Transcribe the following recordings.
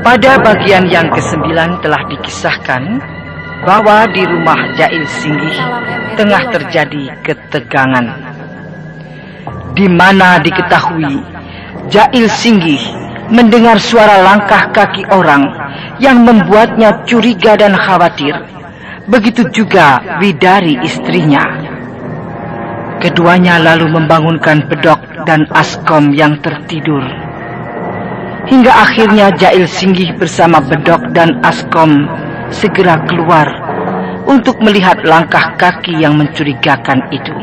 Pada bagian yang ke-9 telah dikisahkan bahwa di rumah Jail Singgih tengah terjadi ketegangan, di mana diketahui Jail Singgih mendengar suara langkah kaki orang yang membuatnya curiga dan khawatir. Begitu juga Widari istrinya. Keduanya lalu membangunkan Bedok dan Askom yang tertidur. Hingga akhirnya Jail Singgih bersama Bedok dan Askom segera keluar untuk melihat langkah kaki yang mencurigakan itu.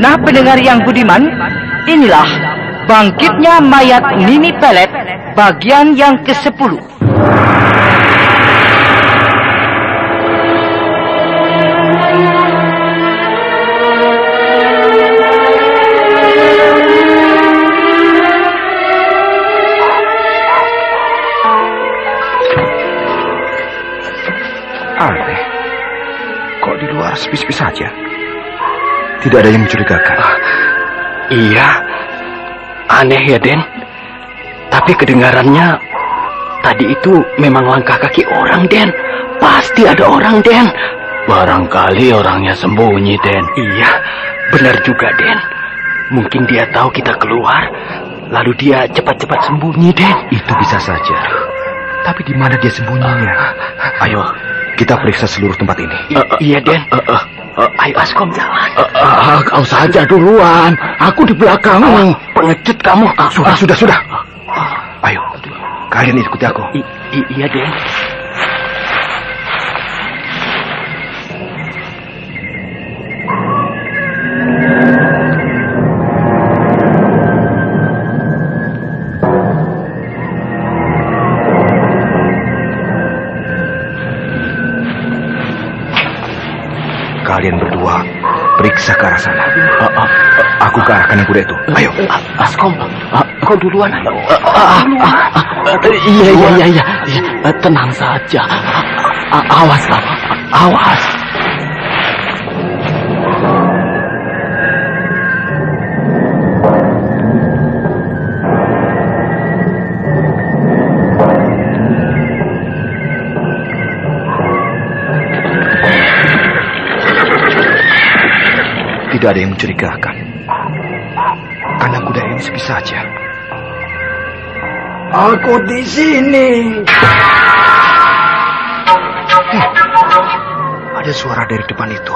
Nah, pendengar yang budiman, inilah bangkitnya mayat Mimi Pelet bagian yang ke-10. Aneh, kok di luar sepi-sepi saja? Tidak ada yang mencurigakan. Iya, aneh ya, Den. Tapi kedengarannya tadi itu memang langkah kaki orang, Den. Pasti ada orang, Den. Barangkali orangnya sembunyi, Den. Iya, benar juga, Den. Mungkin dia tahu kita keluar, lalu dia cepat-cepat sembunyi, Den. Itu bisa saja. Tapi di mana dia sembunyinya? Ayo, kita periksa seluruh tempat ini. Iya, Den. Ayo, Askom, jalan. Kau saja duluan. Aku di belakangmu. Pengecut kamu. Sudah. Ayo, kalian ikuti aku. Iya, Den. Kalian berdua periksa ke arah sana. Aku ke arah kanan kuda itu. Ayo. Askom, kau duluan. Iya. Tenang saja. Awas. Tidak ada yang mencurigakan. Karena kuda ini sepi saja. Aku di sini. Ada suara dari depan itu.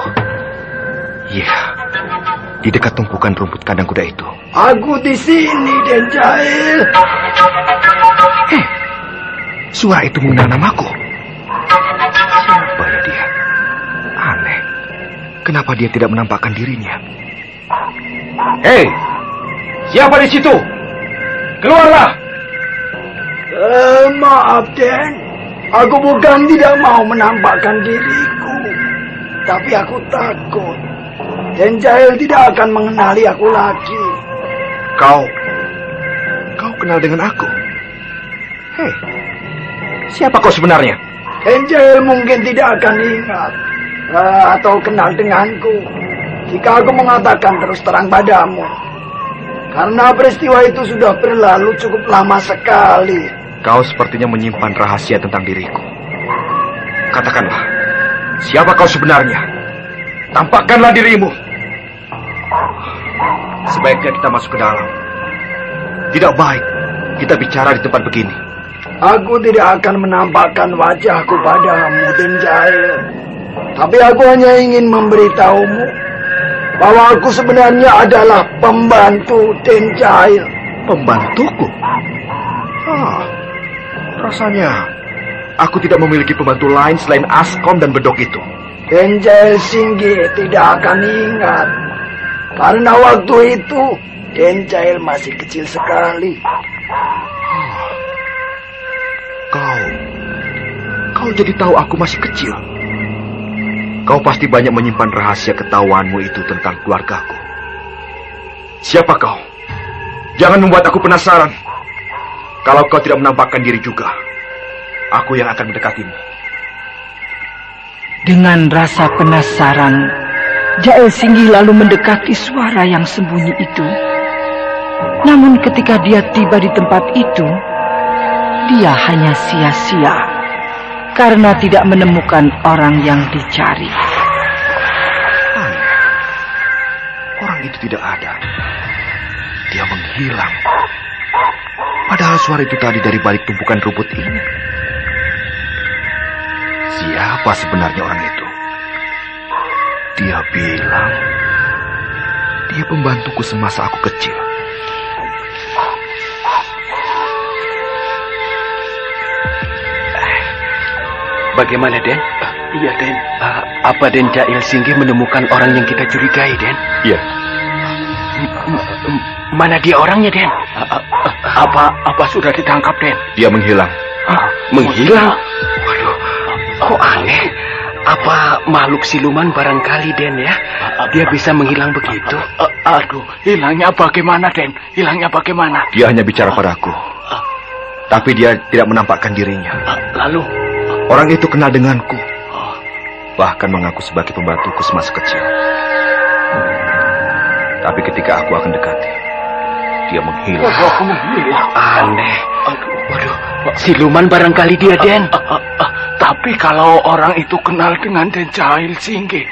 Iya, di dekat tumpukan rumput kandang kuda itu. Aku di sini, Den Jail. Suara itu mengenal namaku. Siapa ya dia? Aneh. Kenapa dia tidak menampakkan dirinya? Hei, siapa di situ? Keluarlah! Maaf, Den. Aku bukan tidak mau menampakkan diriku, tapi aku takut Den Jail tidak akan mengenali aku lagi. Kau kenal dengan aku? Hei, siapa kau sebenarnya? Den Jail mungkin tidak akan ingat atau kenal denganku jika aku mengatakan terus terang padamu. Karena peristiwa itu sudah berlalu cukup lama sekali. Kau sepertinya menyimpan rahasia tentang diriku. Katakanlah, siapa kau sebenarnya? Tampakkanlah dirimu. Sebaiknya kita masuk ke dalam. Tidak baik kita bicara di tempat begini. Aku tidak akan menampakkan wajahku padamu, Den Jail. Tapi aku hanya ingin memberitahumu bahwa aku sebenarnya adalah pembantu Den Jail. Pembantuku? Rasanya aku tidak memiliki pembantu lain selain Askom dan Bedok itu. Den Jail Singgih tidak akan ingat. Karena waktu itu Den Jail masih kecil sekali. Kau jadi tahu aku masih kecil. Kau pasti banyak menyimpan rahasia ketahuanmu itu tentang keluargaku. Siapa kau? Jangan membuat aku penasaran. Kalau kau tidak menampakkan diri juga, aku yang akan mendekatimu. Dengan rasa penasaran, Jail Singgih lalu mendekati suara yang sembunyi itu. Namun ketika dia tiba di tempat itu, dia hanya sia-sia karena tidak menemukan orang yang dicari. Orang itu tidak ada. Dia menghilang. Padahal suara itu tadi dari balik tumpukan rumput ini. Siapa sebenarnya orang itu? Dia bilang dia pembantuku semasa aku kecil. Bagaimana, Den? Iya, Den. Apa Den Jail Singgih menemukan orang yang kita curigai, Den? Iya. Mana dia orangnya, Den? Apa sudah ditangkap, Den? Dia menghilang. Menghilang? Waduh, kok aneh. Apa makhluk siluman barangkali, Den, ya? Dia bisa menghilang begitu? Aduh, hilangnya bagaimana, Den? Hilangnya bagaimana? Dia hanya bicara padaku. Tapi dia tidak menampakkan dirinya. Lalu? Orang itu kenal denganku. Bahkan mengaku sebagai pembantuku semasa kecil. Tapi ketika aku akan dekati, dia menghilang. Aneh. Waduh, siluman barangkali dia, Den. Tapi kalau orang itu kenal dengan Den Jail Singgih,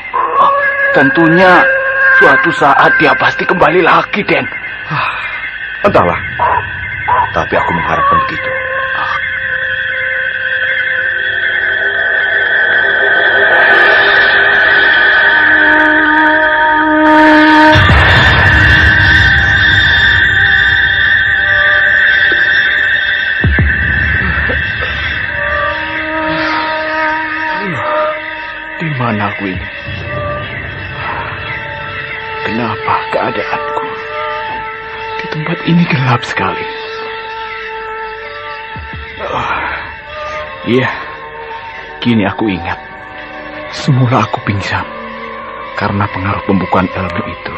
tentunya suatu saat dia pasti kembali lagi, Den. Entahlah. Tapi aku mengharapkan begitu. Di mana aku ini? Kenapa keadaanku di tempat ini gelap sekali? Iya, kini aku ingat. Semula aku pingsan karena pengaruh pembukuan ilmu itu.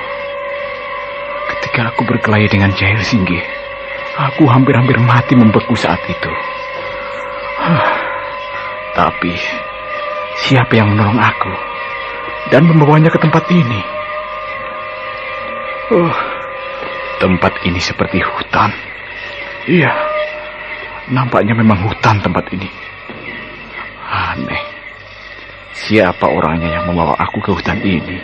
Ketika aku berkelahi dengan Jail Singgih, aku hampir-hampir mati membeku saat itu. Tapi siapa yang menolong aku dan membawanya ke tempat ini? Tempat ini seperti hutan. Iya, nampaknya memang hutan tempat ini. Aneh. Siapa orangnya yang membawa aku ke hutan ini?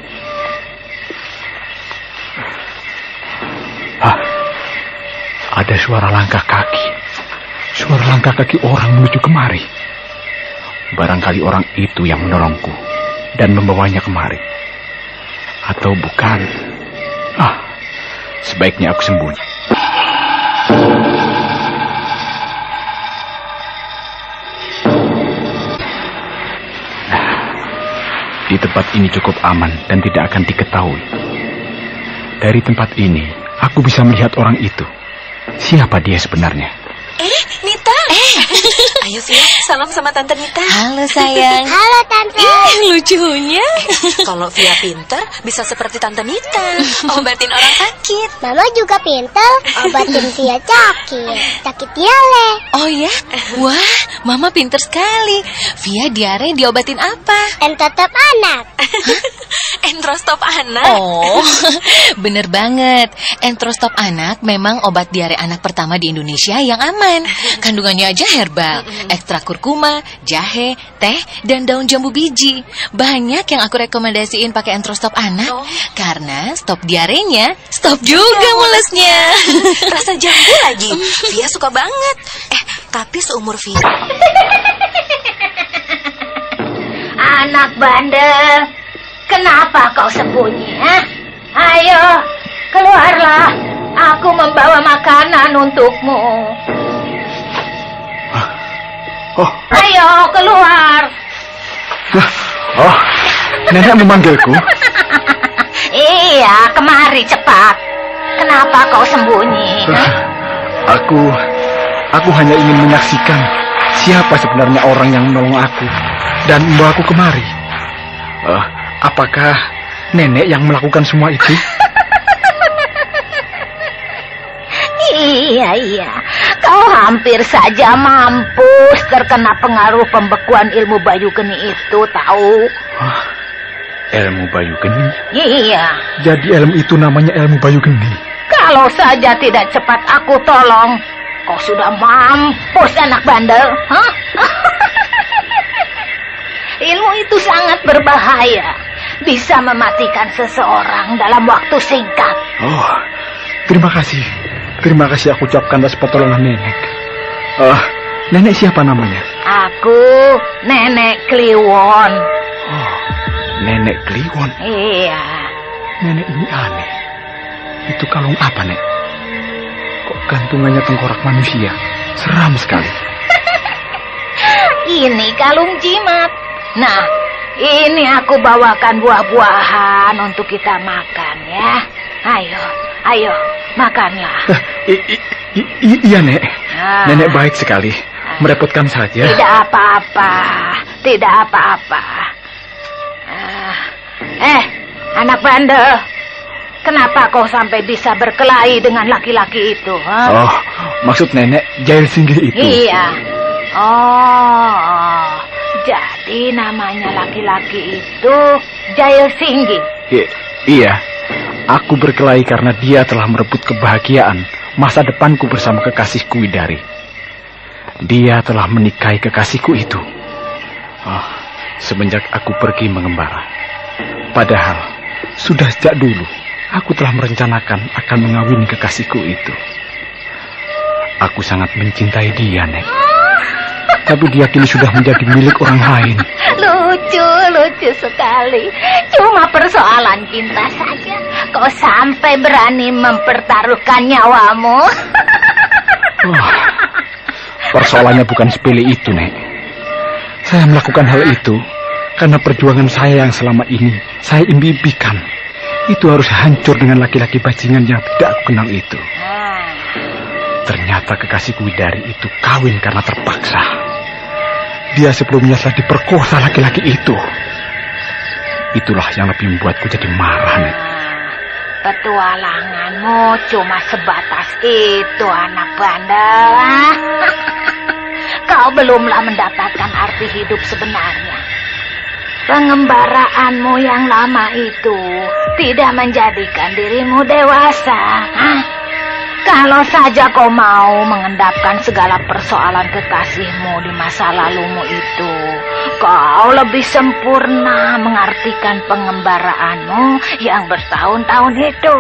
Ada suara langkah kaki. Suara langkah kaki orang menuju kemari. Barangkali orang itu yang menolongku dan membawanya kemari. Atau bukan. Sebaiknya aku sembunyi. Di tempat ini cukup aman dan tidak akan diketahui. Dari tempat ini, aku bisa melihat orang itu. Siapa dia sebenarnya? Nita. Ayo Via, salam sama Tante Nita. Halo sayang. Halo Tante. Lucunya. Kalau Via pinter, bisa seperti Tante Nita. Obatin orang sakit. Mama juga pinter, obatin Via sakit diare. Oh ya? Wah, Mama pinter sekali. Via diare diobatin apa? Entrostop anak. Entrostop anak? Oh, bener banget. Entrostop anak memang obat diare anak pertama di Indonesia yang aman. Kandungannya aja herbal, ekstra kurkuma, jahe, teh, dan daun jambu biji. Banyak yang aku rekomendasiin pakai Entrostop anak. Karena stop diarenya, stop juga mulesnya. Rasa jambu lagi. Via suka banget. Tapi seumur Via. Anak bandel, kenapa kau sembunyi? Ayo, keluarlah. Aku membawa makanan untukmu. Ayo, keluar. Nenek memanggilku? Iya, kemari cepat. Kenapa kau sembunyi? Aku hanya ingin menyaksikan siapa sebenarnya orang yang menolong aku dan membawa aku kemari. Apakah nenek yang melakukan semua itu? Iya. Kau hampir saja mampus terkena pengaruh pembekuan ilmu Bayu Geni itu, tahu? Ilmu Bayu Geni? Iya. Jadi ilmu itu namanya ilmu Bayu Geni? Kalau saja tidak cepat aku tolong, kau sudah mampus anak bandel. Hah? Ilmu itu sangat berbahaya. Bisa mematikan seseorang dalam waktu singkat. Oh, terima kasih. Terima kasih aku ucapkan atas pertolongan nenek. Nenek siapa namanya? Aku Nenek Kliwon. Oh, Nenek Kliwon? Iya. Nenek ini aneh. Itu kalung apa, Nek? Kok gantungannya tengkorak manusia? Seram sekali. Ini kalung jimat. Nah, ini aku bawakan buah-buahan untuk kita makan ya. Ayo, makanlah. Iya, Nek. Nenek baik sekali. Merepotkan saja. Tidak apa-apa. Anak bandel. Kenapa kau sampai bisa berkelahi dengan laki-laki itu? Huh? Oh, maksud nenek Jail Singgih itu? Iya. Oh, jadi namanya laki-laki itu Jail Singgih. Iya. Aku berkelahi karena dia telah merebut kebahagiaan masa depanku bersama kekasihku Widari. Dia telah menikahi kekasihku itu. Oh, semenjak aku pergi mengembara. Padahal sudah sejak dulu aku telah merencanakan akan mengawini kekasihku itu. Aku sangat mencintai dia, Nek. Tapi dia kini sudah menjadi milik orang lain. Lucu sekali. Cuma persoalan cinta saja kau sampai berani mempertaruhkan nyawamu. Oh, persoalannya bukan sepele itu, Nek. Saya melakukan hal itu karena perjuangan saya yang selama ini saya impikan. Itu harus hancur dengan laki-laki bajingan yang tidak aku kenal itu. Ternyata kekasihku Widari itu kawin karena terpaksa. Dia sebelumnya telah diperkosa laki-laki itu. Itulah yang lebih membuatku jadi marah, Nek. Petualanganmu cuma sebatas itu, anak bandel. Kau belumlah mendapatkan arti hidup sebenarnya. Pengembaraanmu yang lama itu tidak menjadikan dirimu dewasa. Kalau saja kau mau mengendapkan segala persoalan kekasihmu di masa lalumu itu, kau lebih sempurna mengartikan pengembaraanmu yang bertahun-tahun itu.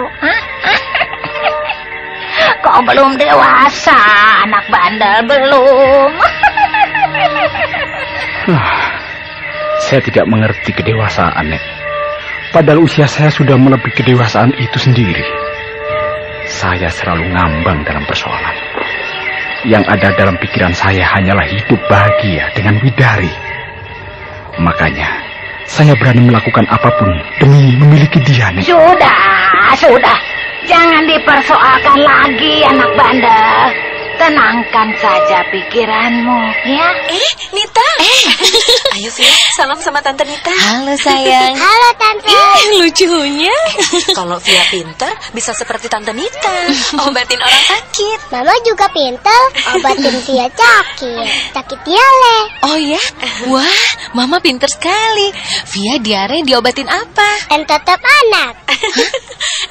Kau belum dewasa, anak bandel, belum. Saya tidak mengerti kedewasaan, Nek. Padahal usia saya sudah melebihi kedewasaan itu sendiri. Saya selalu ngambang dalam persoalan. Yang ada dalam pikiran saya hanyalah hidup bahagia dengan Widari. Makanya, saya berani melakukan apapun demi memiliki dia, Nek. Sudah. Jangan dipersoalkan lagi, anak bandel. Tenangkan saja pikiranmu, ya. Nita. Ayo, Via, salam sama Tante Nita. Halo, sayang. Halo, Tante. Lucunya. Kalau Via pinter, bisa seperti Tante Nita. Obatin orang sakit. Mama juga pinter, obatin Via sakit diare. Oh ya? Wah, Mama pinter sekali. Via diare diobatin apa? Entrostop anak.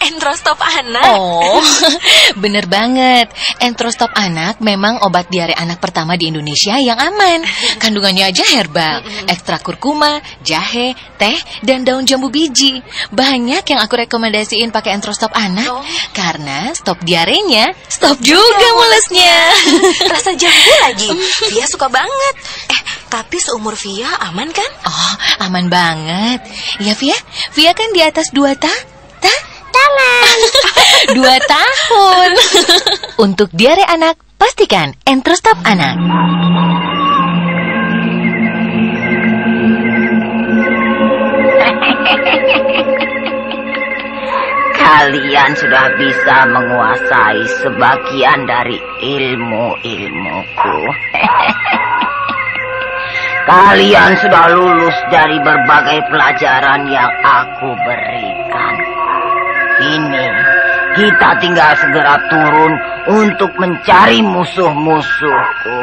Entrostop anak? Oh, bener banget. Entrostop anak memang obat diare anak pertama di Indonesia yang aman. Kandungannya aja herbal, ekstra kurkuma, jahe, teh, dan daun jambu biji. Banyak yang aku rekomendasiin pakai Entrostop anak. Karena stop diarenya, stop juga mulesnya. Rasa jambu lagi. Via suka banget. Tapi seumur Via aman kan? Oh, aman banget. Ya, Via kan di atas 2 Tangan. 2 tahun. Untuk diare anak, pastikan Entrostop anak. Kalian sudah bisa menguasai sebagian dari ilmu-ilmuku. Kalian sudah lulus dari berbagai pelajaran yang aku berikan. Ini, kita tinggal segera turun untuk mencari musuh-musuhku.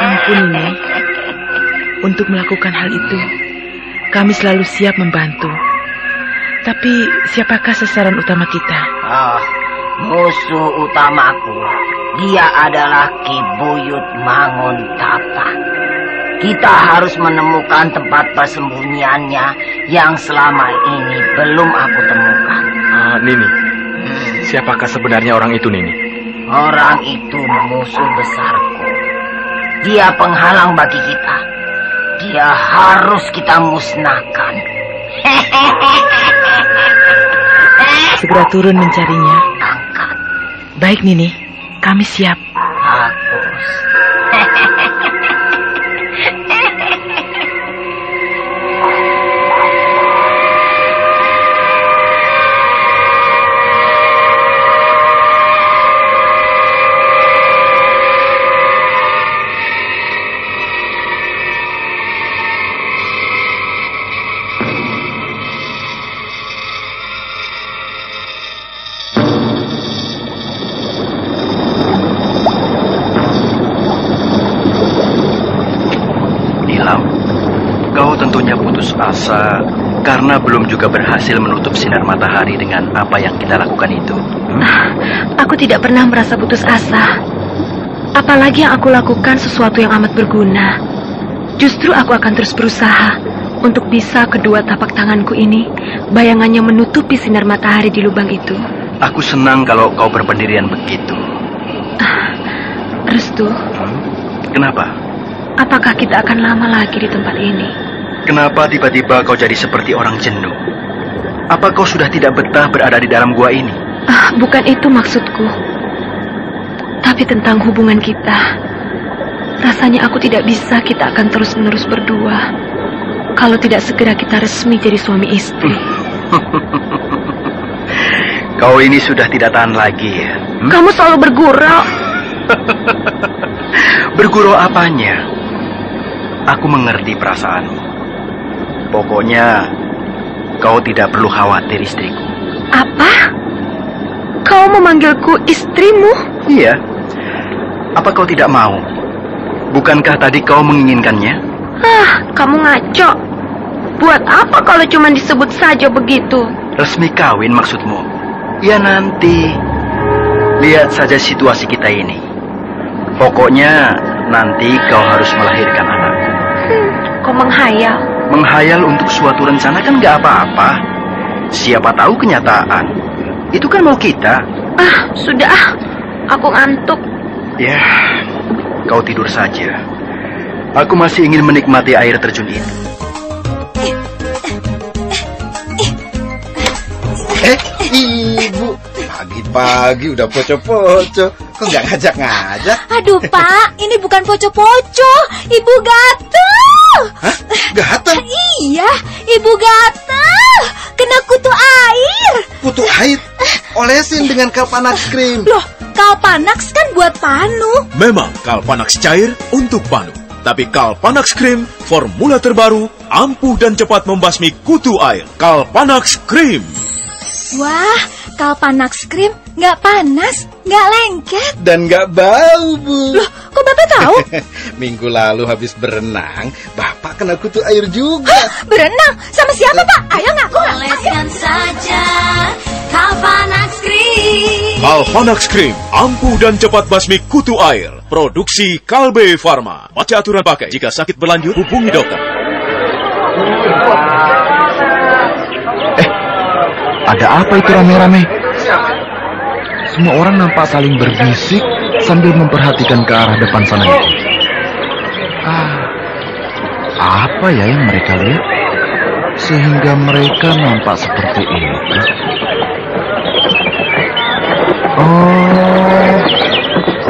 Ampun, Nek. untuk melakukan hal itu. Kami selalu siap membantu. Tapi siapakah sasaran utama kita? Musuh utamaku. Dia adalah Ki Buyut Manguntapa. Kita harus menemukan tempat persembunyiannya yang selama ini belum aku temukan. Nini, siapakah sebenarnya orang itu, Nini? Orang itu musuh besarku. Dia penghalang bagi kita. Dia harus kita musnahkan. Segera turun mencarinya. Angkat. Baik, Nini. Kami siap. Bagus. Asa karena belum juga berhasil menutup sinar matahari dengan apa yang kita lakukan itu. Aku tidak pernah merasa putus asa. Apalagi yang aku lakukan sesuatu yang amat berguna. Justru aku akan terus berusaha untuk bisa kedua tapak tanganku ini bayangannya menutupi sinar matahari di lubang itu. Aku senang kalau kau berpendirian begitu. Restu. Kenapa? Apakah kita akan lama lagi di tempat ini? Kenapa tiba-tiba kau jadi seperti orang jenuh? Apa kau sudah tidak betah berada di dalam gua ini? Bukan itu maksudku. Tapi tentang hubungan kita. Rasanya aku tidak bisa kita akan terus-menerus berdua. Kalau tidak segera kita resmi jadi suami istri. Kau ini sudah tidak tahan lagi ya? Kamu selalu bergurau. Bergurau apanya? Aku mengerti perasaanmu. Pokoknya, kau tidak perlu khawatir, istriku. Apa? Kau memanggilku istrimu? Iya. Apa kau tidak mau? Bukankah tadi kau menginginkannya? Kamu ngaco. Buat apa kalau cuma disebut saja begitu? Resmi kawin maksudmu? Ya nanti. Lihat saja situasi kita ini. Pokoknya, nanti kau harus melahirkan anak. Kau menghayal. Menghayal untuk suatu rencana kan gak apa-apa. Siapa tahu kenyataan. Itu kan mau kita. Sudah. Aku ngantuk. Ya, kau tidur saja. Aku masih ingin menikmati air terjun itu. Ibu, pagi-pagi udah poco-poco. Kok nggak ngajak-ngajak? Aduh, Pak, ini bukan poco-poco. Ibu gatel. Hah? Gatel? Iya, ibu gatel. Kena kutu air. Kutu air? Olesin dengan Kalpanax Cream. Loh, Kalpanax kan buat panu. Memang Kalpanax cair untuk panu. Tapi Kalpanax Cream, formula terbaru, ampuh dan cepat membasmi kutu air. Kalpanax Cream. Wah, Kalpanax Cream nggak panas, nggak lengket. Dan nggak bau, Bu. Loh, kok Bapak tahu? Minggu lalu habis berenang, Bapak kena kutu air juga. Berenang? Sama siapa, Pak? Ayo ngaku. Oleskan saja Kalpanax Cream. Kalpanax Cream, ampuh dan cepat basmi kutu air. Produksi Kalbe Farma. Baca aturan pakai. Jika sakit berlanjut, hubungi dokter. Ada apa itu rame-rame? Semua orang nampak saling berbisik sambil memperhatikan ke arah depan sana itu. Apa ya yang mereka lihat? Sehingga mereka nampak seperti itu.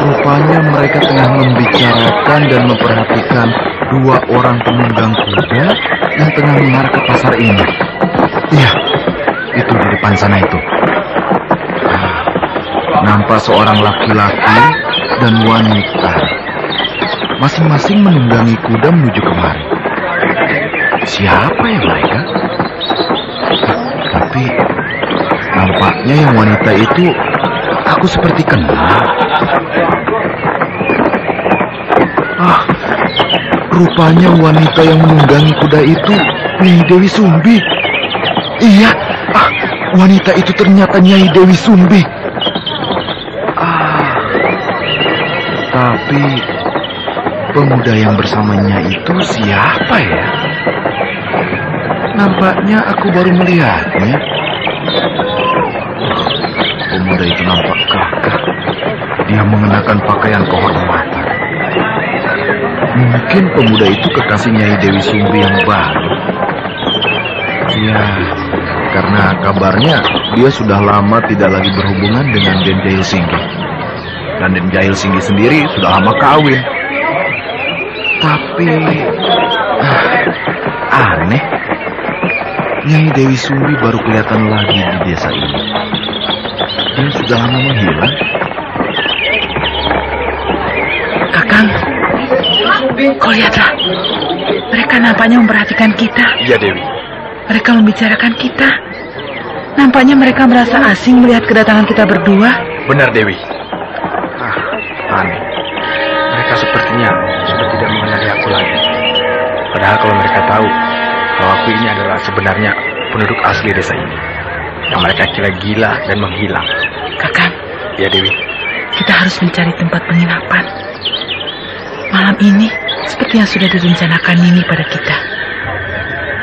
Rupanya mereka tengah membicarakan dan memperhatikan dua orang penunggang kuda yang tengah mengarah ke pasar ini. Iya, itu di depan sana itu. Nampak seorang laki-laki dan wanita. Masing-masing menunggangi kuda menuju kemari. Siapa ya mereka? Tapi nampaknya yang wanita itu aku seperti kenal. Rupanya wanita yang menunggangi kuda itu Nyai Dewi Sumbi. Iya, wanita itu ternyata Nyai Dewi Sumbi. Tapi pemuda yang bersamanya itu siapa ya? Nampaknya aku baru melihatnya. Pemuda itu nampak gagah. Dia mengenakan pakaian kehormatan. Mungkin pemuda itu kekasih Nyai Dewi Sumbi yang baru. Ya, karena kabarnya dia sudah lama tidak lagi berhubungan dengan Den Jail Singgi. Dan Den Jail Singgi sendiri sudah lama kawin. Tapi aneh, Nyai Dewi Sumbi baru kelihatan lagi di desa ini. Dia sudah lama menghilang. Kakang, kau lihatlah. Mereka nampaknya memperhatikan kita. Iya, Dewi. Mereka membicarakan kita. Nampaknya mereka merasa asing melihat kedatangan kita berdua. Benar, Dewi. Aneh. Mereka sepertinya sudah tidak mengenali aku lagi. Padahal kalau mereka tahu bahwa aku ini adalah sebenarnya penduduk asli desa ini, yang mereka kira gila dan menghilang. Kakang. Ya, Dewi. Kita harus mencari tempat penginapan. Malam ini, seperti yang sudah direncanakan Nini pada kita.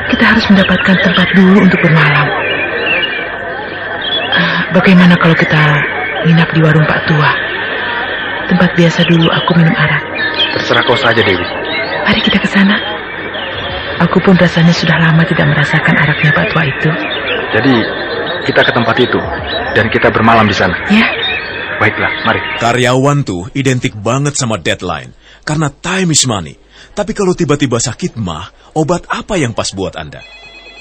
Kita harus mendapatkan tempat dulu untuk bermalam. Bagaimana kalau kita nginap di warung Pak Tua? Tempat biasa dulu aku minum arak. Terserah kau saja, Dewi. Mari kita ke sana. Aku pun rasanya sudah lama tidak merasakan araknya Pak Tua itu. Jadi, kita ke tempat itu dan kita bermalam di sana. Ya. Baiklah, mari. Karyawan tuh identik banget sama deadline. Karena time is money. Tapi kalau tiba-tiba sakit mah, obat apa yang pas buat Anda?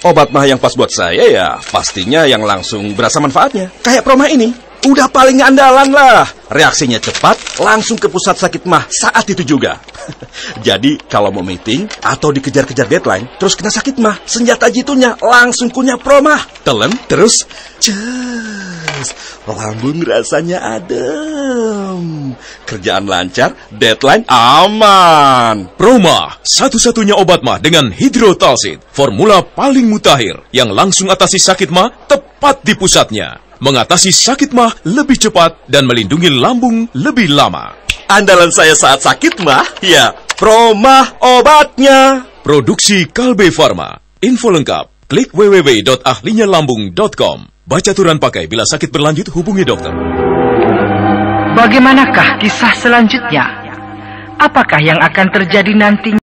Obat mah yang pas buat saya ya pastinya yang langsung berasa manfaatnya. Kayak Proma ini, udah paling andalan lah. Reaksinya cepat, langsung ke pusat sakit mah saat itu juga. Jadi kalau mau meeting atau dikejar-kejar deadline, terus kena sakit mah, senjata jitunya langsung kunyah Proma. Telan, terus lambung rasanya adem. Kerjaan lancar, deadline aman. Proma, satu-satunya obat mah dengan hidrotalsid, formula paling mutakhir yang langsung atasi sakit mah tepat di pusatnya. Mengatasi sakit mah lebih cepat dan melindungi lambung lebih lama. Andalan saya saat sakit mah, ya Proma obatnya. Produksi Kalbe Farma. Info lengkap, klik www.ahlinyalambung.com. Baca aturan pakai, bila sakit berlanjut hubungi dokter. Bagaimanakah kisah selanjutnya? Apakah yang akan terjadi nanti?